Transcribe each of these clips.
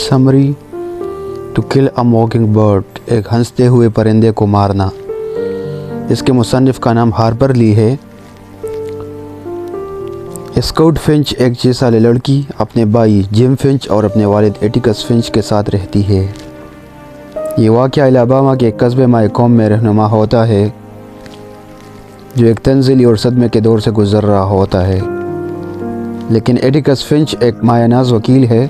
Summary to kill a mockingbird, एक हंसते हुए परिंदे को मारना। इसके मुसन्निफ़ का नाम हार्पर ली है। स्काउट फिंच एक 6 साल लड़की अपने भाई जिम फिंच और अपने वालिद एटिकस फिंच के साथ रहती है। ये वाक़या अलाबामा के कस्बे मायकॉम में रहनुमा होता है, जो एक तंज़ीली और सदमे के दौर से गुज़र रहा होता है। लेकिन एटिकस फिंच एक मायानाज़ वकील है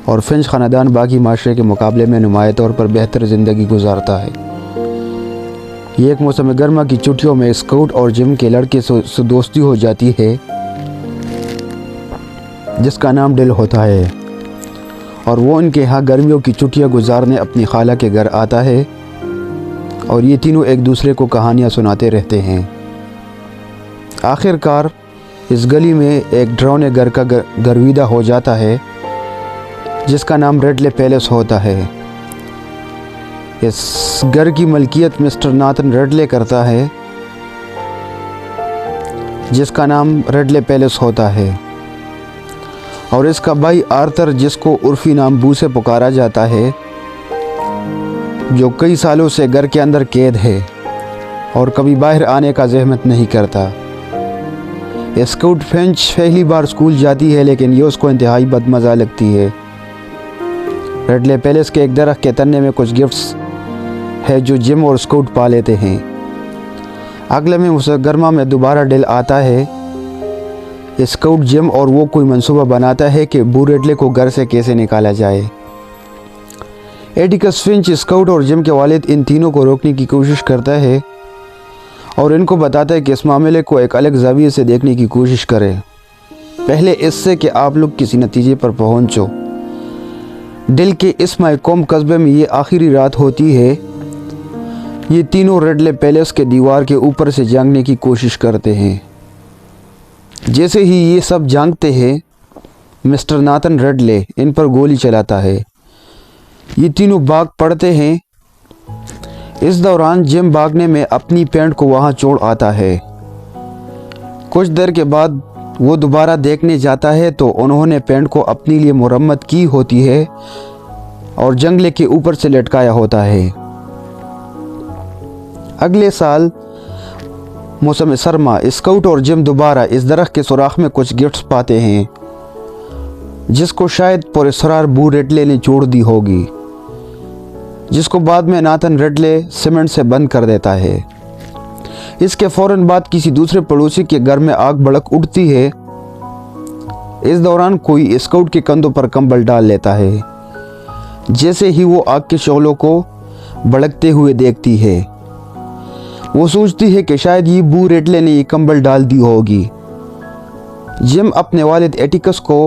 और फिंच ख़ानदान बाकी माशरे के मुकाबले में नुमाया तौर पर बेहतर ज़िंदगी गुजारता है। ये एक मौसम गर्मा की छुट्टियों में स्काउट और जिम के लड़के से दोस्ती हो जाती है, जिसका नाम डिल होता है, और वो उनके यहाँ गर्मियों की छुट्टियाँ गुजारने अपनी खाला के घर आता है और ये तीनों एक दूसरे को कहानियाँ सुनाते रहते हैं। आखिरकार इस गली में एक डरावने घर का गर्विदा हो जाता है, जिसका नाम रेडले पैलेस होता है। इस घर की मलकियत मिस्टर नाथन रेडले करता है, जिसका नाम रेडले पैलेस होता है, और इसका भाई आर्थर, जिसको उर्फी नाम बू से पुकारा जाता है, जो कई सालों से घर के अंदर कैद है और कभी बाहर आने का ज़हमत नहीं करता। स्काउट फिंच पहली बार स्कूल जाती है, लेकिन ये उसको इंतहाई बदमज़ा लगती है। रेडले पैलेस के एक दरख्त के तने में कुछ गिफ्ट्स है जो जिम और स्काउट पा लेते हैं। अगले में उस गर्मा में दोबारा डिल आता है। स्काउट, जिम और वो कोई मंसूबा बनाता है कि बू रेडले को घर से कैसे निकाला जाए। एटिकस फिंच, स्काउट और जिम के वालिद इन तीनों को रोकने की कोशिश करता है और इनको बताता है कि इस मामले को एक अलग ज़ाविये से देखने की कोशिश करें, पहले इससे कि आप लोग किसी नतीजे पर पहुँचो। डिल के इस मायकॉम कस्बे में ये आखिरी रात होती है। ये तीनों रेडले पैलेस के दीवार के ऊपर से जांगने की कोशिश करते हैं। जैसे ही ये सब जांगते हैं, मिस्टर नाथन रेडले इन पर गोली चलाता है। ये तीनों भाग पड़ते हैं। इस दौरान जिम भागने में अपनी पैंट को वहाँ छोड़ आता है। कुछ देर के बाद वो दोबारा देखने जाता है तो उन्होंने पैंट को अपने लिए मुरम्मत की होती है और जंगले के ऊपर से लटकाया होता है। अगले साल मौसम सरमा, स्काउट और जिम दोबारा इस दरख्त के सुराख में कुछ गिफ्ट्स पाते हैं, जिसको शायद पुरस्कार बू रेडले ने छोड़ दी होगी, जिसको बाद में नाथन रेडले सीमेंट से बंद कर देता है। इसके फ़ौरन बाद किसी दूसरे पड़ोसी के घर में आग भड़क उठती है। इस दौरान कोई स्काउट के कंधों पर कंबल डाल लेता है। जैसे ही वो आग के शोलों को भड़कते हुए देखती है, वो सोचती है कि शायद ये बू रेडले ने ये कंबल डाल दी होगी। जिम अपने वालिद एटिकस को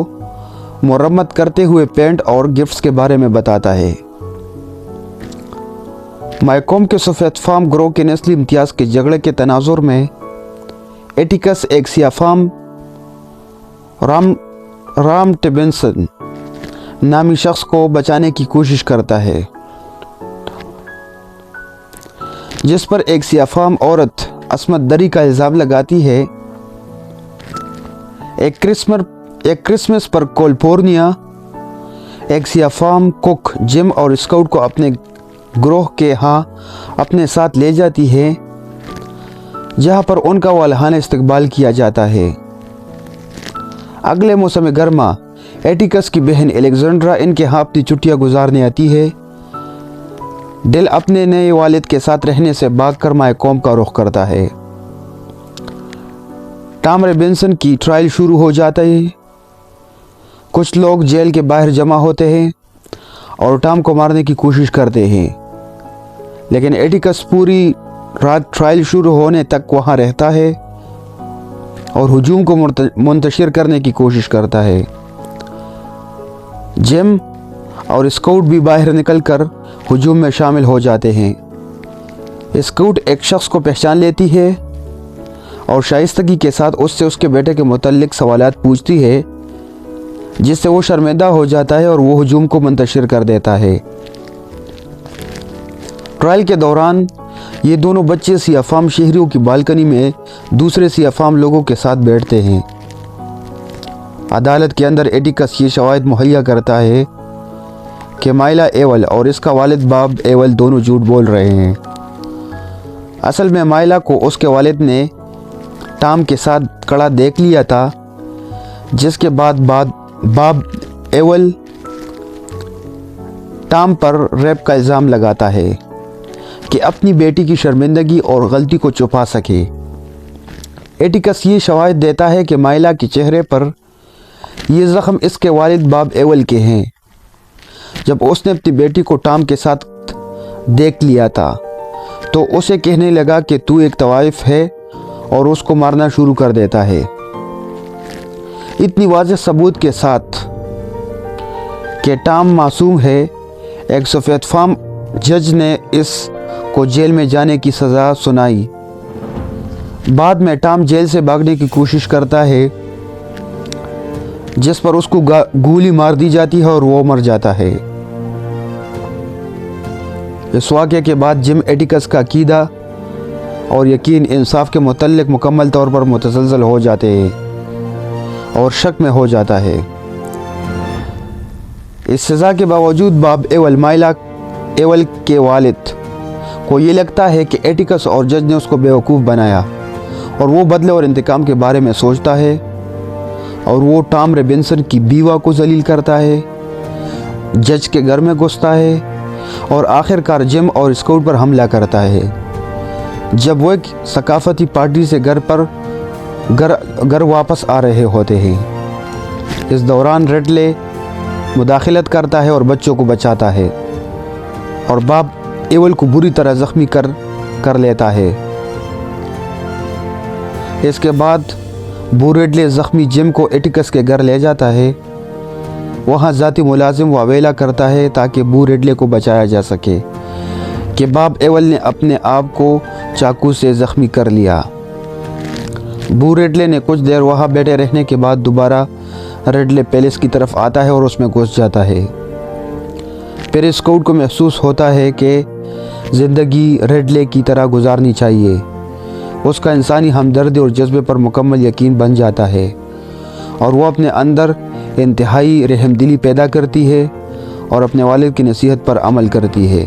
मुरम्मत करते हुए पेंट और गिफ्ट्स के बारे में बताता है। मायकॉम के सफ़ेद फार्म ग्रोह के नस्ली इम्तियाज़ के झगड़े के तनाजुर में एटिकस एक सियाह फार्म राम टिबिन्सन नामी शख्स को बचाने की कोशिश करता है, जिस पर एक सियाह फार्म औरत असमत दरी का इल्ज़ाम लगाती है। एक क्रिसमस पर कैलिफोर्निया एक सियाह फार्म कुक जिम और स्काउट को अपने ग्रोह के यहाँ अपने साथ ले जाती है, जहाँ पर उनका वालहाना इस्तकबाल किया जाता है। अगले मौसम गर्मा एटिकस की बहन एलेक्जेंड्रा इनके यहाँ अपनी छुट्टियाँ गुजारने आती है। डिल अपने नए वालिद के साथ रहने से भागकर मायकॉम का रुख करता है। टॉम रॉबिन्सन की ट्रायल शुरू हो जाता है। कुछ लोग जेल के बाहर जमा होते हैं और टॉम को मारने की कोशिश करते हैं, लेकिन एटिकस पूरी रात ट्रायल शुरू होने तक वहाँ रहता है और हुजूम को मुंतशिर करने की कोशिश करता है। जिम और स्काउट भी बाहर निकलकर हुजूम में शामिल हो जाते हैं। स्काउट एक शख्स को पहचान लेती है और शाइस्तगी के साथ उससे उसके बेटे के मुतल्लिक सवालात पूछती है, जिससे वो शर्मिंदा हो जाता है और वो हुजूम को मुंतशिर कर देता है। ट्रायल के दौरान ये दोनों बच्चे सियाफाम शहरियों की बालकनी में दूसरे सियाफाम लोगों के साथ बैठते हैं। अदालत के अंदर एटिकस ये शवाहिद मुहैया करता है کہ مائلا ایول اور اس کا والد باب ایول دونوں جھوٹ بول رہے ہیں۔ اصل میں مائلا کو اس کے والد نے ٹام کے ساتھ کڑا دیکھ لیا تھا، جس کے بعد باب ایول ٹام پر ریپ کا الزام لگاتا ہے کہ اپنی بیٹی کی شرمندگی اور غلطی کو چھپا سکے۔ ایٹیکس یہ شواہد دیتا ہے کہ مائلا کے چہرے پر یہ زخم اس کے والد باب ایول کے ہیں۔ جب اس نے اپنی بیٹی کو ٹام کے ساتھ دیکھ لیا تھا تو اسے کہنے لگا کہ تو ایک طوائف ہے اور اس کو مارنا شروع کر دیتا ہے۔ اتنی واضح ثبوت کے ساتھ کہ ٹام معصوم ہے، ایک سفید فام جج نے اس کو جیل میں جانے کی سزا سنائی۔ بعد میں ٹام جیل سے بھاگنے کی کوشش کرتا ہے، جس پر اس کو گولی مار دی جاتی ہے اور وہ مر جاتا ہے۔ اس واقعے کے بعد جم ایٹیکس کا عقیدہ اور یقین انصاف کے متعلق مکمل طور پر متزلزل ہو جاتے ہیں اور شک میں ہو جاتا ہے۔ اس سزا کے باوجود باب ایول مائلا ایول کے والد کو یہ لگتا ہے کہ ایٹیکس اور جج نے اس کو بیوقوف بنایا، اور وہ بدلے اور انتقام کے بارے میں سوچتا ہے، اور وہ ٹام ربنسن کی بیوہ کو ذلیل کرتا ہے، جج کے گھر میں گھستا ہے اور آخر کار جم اور اسکاؤٹ پر حملہ کرتا ہے جب وہ ایک ثقافتی پارٹی سے گھر واپس آ رہے ہوتے ہیں۔ اس دوران ریڈلے مداخلت کرتا ہے اور بچوں کو بچاتا ہے اور باب ایول کو بری طرح زخمی کر لیتا ہے۔ اس کے بعد بو ریڈلے زخمی جم کو ایٹیکس کے گھر لے جاتا ہے، وہاں ذاتی ملازم واویلا کرتا ہے تاکہ بو ریڈلے کو بچایا جا سکے کہ باب ایول نے اپنے آپ کو چاقو سے زخمی کر لیا۔ بو ریڈلے نے کچھ دیر وہاں بیٹھے رہنے کے بعد دوبارہ ریڈلے پیلس کی طرف آتا ہے اور اس میں گھس جاتا ہے۔ پھر اسکاؤٹ کو محسوس ہوتا ہے کہ زندگی ریڈلے کی طرح گزارنی چاہیے۔ اس کا انسانی ہمدردی اور جذبے پر مکمل یقین بن جاتا ہے اور وہ اپنے اندر انتہائی رحم دلی پیدا کرتی ہے اور اپنے والد کی نصیحت پر عمل کرتی ہے۔